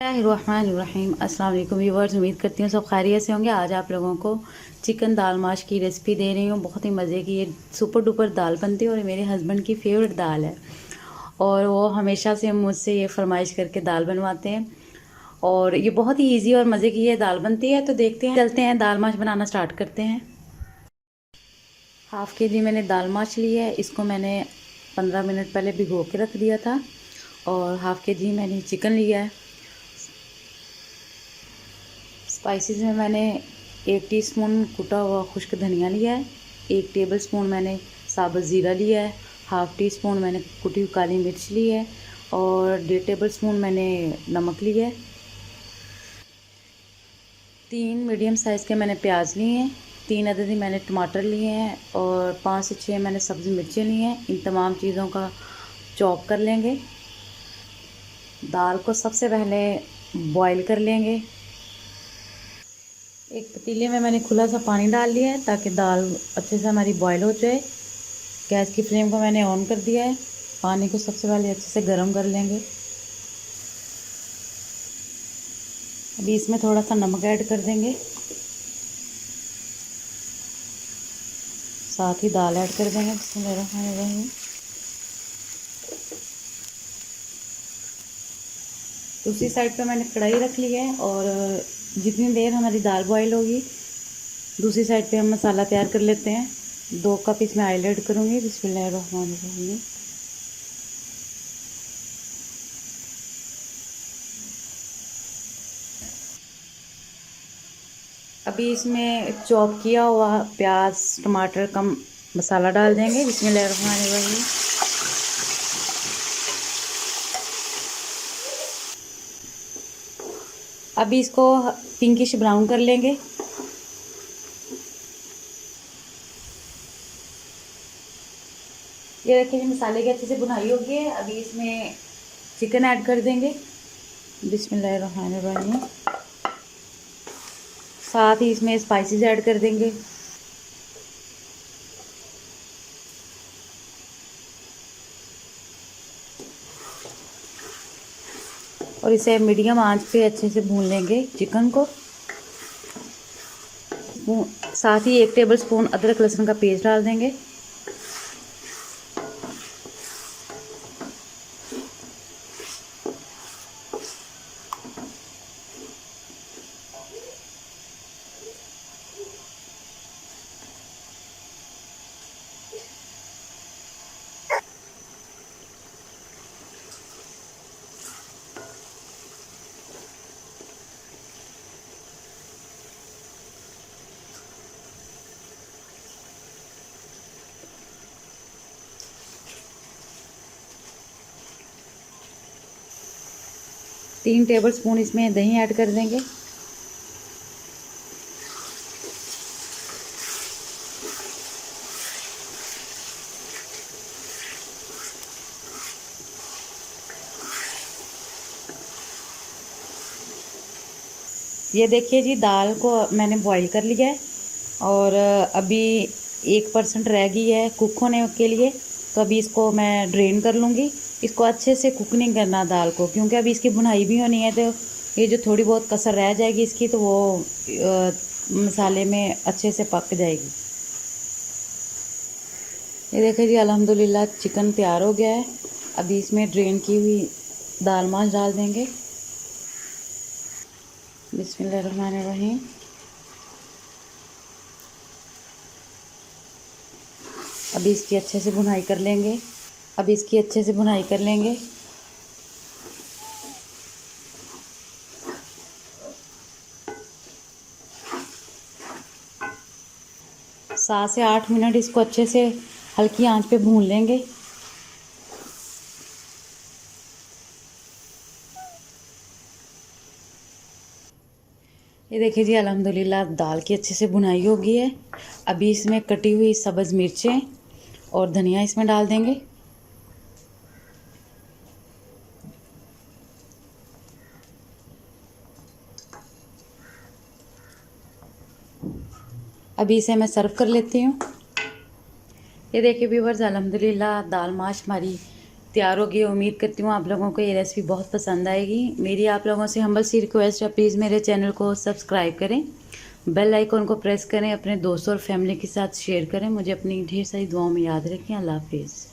बिस्मिल्लाहिर्रहमानिर्रहीम। अस्सलाम वालेकुम व्यूअर्स, उम्मीद करती हूँ सब खैरियत से होंगे। आज आप लोगों को चिकन दाल माश की रेसिपी दे रही हूँ। बहुत ही मज़े की ये सुपर डुपर दाल बनती है और मेरे हस्बैंड की फेवरेट दाल है और वो हमेशा से मुझसे ये फरमाइश करके दाल बनवाते हैं और ये बहुत ही ईजी और मज़े की ये दाल बनती है। तो देखते हैं, चलते हैं दाल माश बनाना स्टार्ट करते हैं। हाफ़ के जी मैंने दाल माश ली है। इसको मैंने 15 मिनट पहले भिगो के रख दिया था। और हाफ़ के जी मैंने चिकन लिया है। स्पाइसेस में मैंने 1 टीस्पून कुटा हुआ खुश्क धनिया लिया है। 1 टेबलस्पून मैंने साबुत ज़ीरा लिया है। हाफ़ टी स्पून मैंने कुटी हुई काली मिर्च ली है और 1.5 टेबलस्पून मैंने नमक लिया है। 3 मीडियम साइज़ के मैंने प्याज लिए हैं। 3 अदद ही मैंने टमाटर लिए हैं और 5 से 6 मैंने सब्ज़ी मिर्चें ली हैं। इन तमाम चीज़ों का चॉप कर लेंगे। दाल को सबसे पहले बॉईल कर लेंगे। एक पतीले में मैंने खुला सा पानी डाल लिया है ताकि दाल अच्छे से हमारी बॉईल हो जाए। गैस की फ्लेम को मैंने ऑन कर दिया है। पानी को सबसे पहले अच्छे से गर्म कर लेंगे। अभी इसमें थोड़ा सा नमक ऐड कर देंगे, साथ ही दाल ऐड कर देंगे। बिस्मिल्लाहिर्रहमानिर्रहीम। दूसरी साइड पे मैंने कढ़ाई रख ली है और जितनी देर हमारी दाल बॉईल होगी दूसरी साइड पे हम मसाला तैयार कर लेते हैं। 2 कप इसमें ऑयल ऐड करूँगी। बिस्मिल्लाहिर्रहमानिर्रहीम। अभी इसमें चॉप किया हुआ प्याज टमाटर का मसाला डाल देंगे। बिस्मिल्लाहिर्रहमानिर्रहीम। अभी इसको पिंकिश ब्राउन कर लेंगे। ये देखिए मसाले की अच्छे से भुनाई हो गई है। अभी इसमें चिकन ऐड कर देंगे। बिस्मिल्लाहिर्रहमानिर्रहीम। साथ ही इसमें स्पाइसेस ऐड कर देंगे। और इसे मीडियम आंच पे अच्छे से भून लेंगे चिकन को। साथ ही 1 टेबलस्पून अदरक लहसुन का पेस्ट डाल देंगे। तीन टेबलस्पून इसमें दही ऐड कर देंगे। ये देखिए जी, दाल को मैंने बॉईल कर लिया है और अभी 1% रह गई है कुक होने के लिए। तो अभी इसको मैं ड्रेन कर लूँगी। इसको अच्छे से कुक नहीं करना दाल को, क्योंकि अभी इसकी भुनाई भी होनी है। तो ये जो थोड़ी बहुत कसर रह जाएगी इसकी, तो वो मसाले में अच्छे से पक जाएगी। ये देखिए जी, अल्हम्दुलिल्लाह चिकन तैयार हो गया है। अभी इसमें ड्रेन की हुई दाल माश डाल देंगे। बिस्मिल्लाहिर्रहमानिर्रहीम। अभी इसकी अच्छे से भुनाई कर लेंगे। अभी इसकी अच्छे से भुनाई कर लेंगे। सात से 8 मिनट इसको अच्छे से हल्की आंच पे भून लेंगे। ये देखिए जी, अल्हम्दुलिल्लाह दाल की अच्छे से भुनाई हो गई है। अभी इसमें कटी हुई सब्ज़ मिर्चें और धनिया इसमें डाल देंगे। अभी इसे मैं सर्व कर लेती हूँ। ये देखिए व्यूअर्स, अल्हम्दुलिल्लाह दाल माश हमारी तैयार होगी। उम्मीद करती हूँ आप लोगों को ये रेसिपी बहुत पसंद आएगी। मेरी आप लोगों से हम्बल सी रिक्वेस्ट है, प्लीज़ मेरे चैनल को सब्सक्राइब करें, बेल आइकन को प्रेस करें, अपने दोस्तों और फैमिली के साथ शेयर करें। मुझे अपनी ढेर सारी दुआओं में याद रखें। अल्लाह हाफिज़।